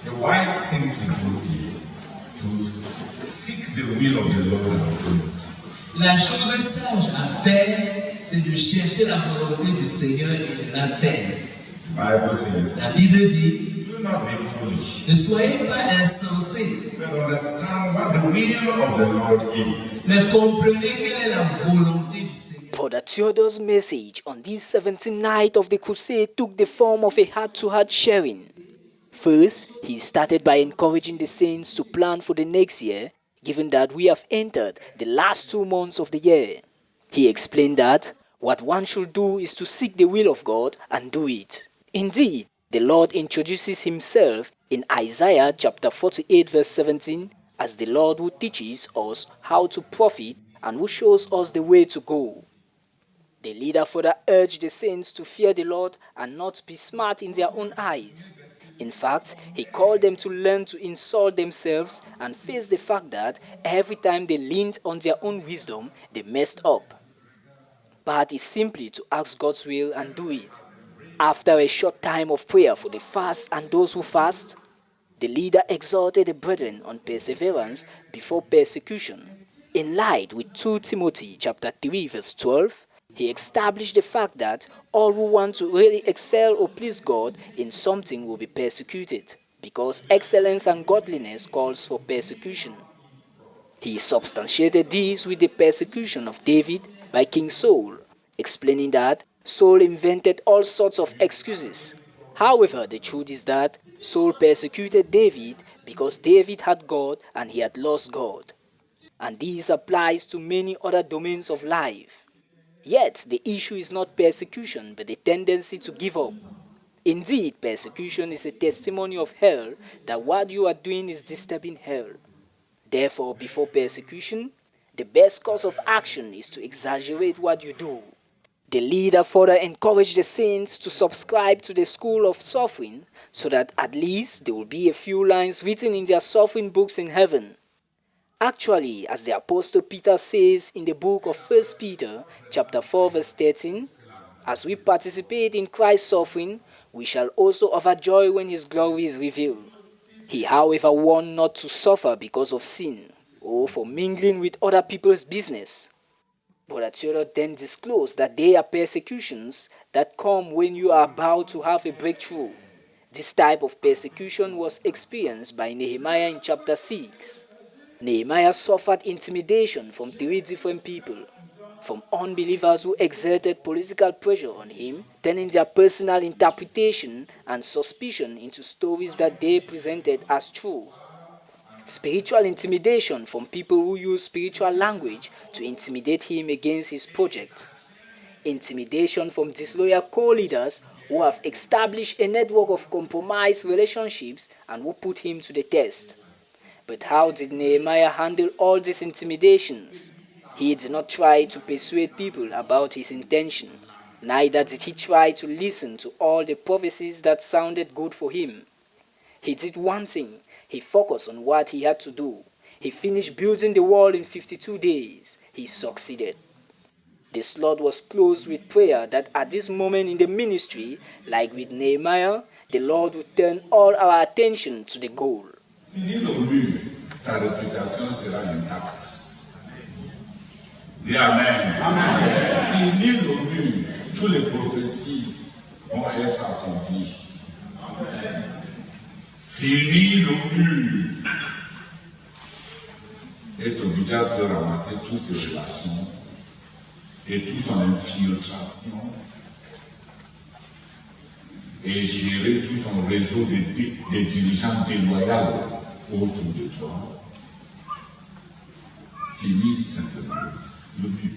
The wise thing to do is to seek the will of the Lord and do it. La chose sage à faire, c'est de chercher la volonté du Seigneur et de la faire. Bible says, La Bible dit, do not be foolish, ne soyez pas insensés, but understand what the will of the Lord is. mais comprenez quelle est la volonté du Seigneur. Brother Theodore's message on this 17th night of the crusade took the form of a heart-to-heart sharing. First, he started by encouraging the saints to plan for the next year, given that we have entered the last 2 months of the year. He explained that what one should do is to seek the will of God and do it. Indeed, the Lord introduces himself in Isaiah chapter 48 verse 17 as the Lord who teaches us how to profit and who shows us the way to go. The leader further urged the saints to fear the Lord and not be smart in their own eyes. In fact, he called them to learn to insult themselves and face the fact that every time they leaned on their own wisdom, they messed up. But it's simply to ask God's will and do it. After a short time of prayer for the fast and those who fast, the leader exhorted the brethren on perseverance before persecution. In line with 2 Timothy chapter 3 verse 12, he established the fact that all who want to really excel or please God in something will be persecuted, because excellence and godliness calls for persecution. He substantiated this with the persecution of David by King Saul, explaining that Saul invented all sorts of excuses. However, the truth is that Saul persecuted David because David had God and he had lost God. And this applies to many other domains of life. Yet, the issue is not persecution, but the tendency to give up. Indeed, persecution is a testimony of hell that what you are doing is disturbing hell. Therefore, before persecution, the best course of action is to exaggerate what you do. The leader further encouraged the saints to subscribe to the school of suffering so that at least there will be a few lines written in their suffering books in heaven. Actually, as the Apostle Peter says in the book of 1 Peter chapter 4 verse 13, as we participate in Christ's suffering, we shall also have joy when his glory is revealed. He, however, warned not to suffer because of sin, or for mingling with other people's business. Brother Theodore then disclosed that there are persecutions that come when you are about to have a breakthrough. This type of persecution was experienced by Nehemiah in chapter 6. Nehemiah suffered intimidation from 3 different people, from unbelievers who exerted political pressure on him, turning their personal interpretation and suspicion into stories that they presented as true. Spiritual intimidation from people who use spiritual language to intimidate him against his project. Intimidation from disloyal co-leaders who have established a network of compromised relationships and who put him to the test. But how did Nehemiah handle all these intimidations? He did not try to persuade people about his intention. Neither did he try to listen to all the prophecies that sounded good for him. He did one thing. He focused on what he had to do. He finished building the wall in 52 days. He succeeded. The slot was closed with prayer that at this moment in the ministry, like with Nehemiah, the Lord would turn all our attention to the goal. Finis le mur, ta réputation sera intacte. Dis Amen. Amen. Finis le mur, toutes les prophéties vont être accomplies. Amen. Finis le mur. Et tu obligé de ramasser toutes ces relations et toute son infiltration et gérer tout son réseau de dirigeants déloyaux autour de toi. Finis simplement le but.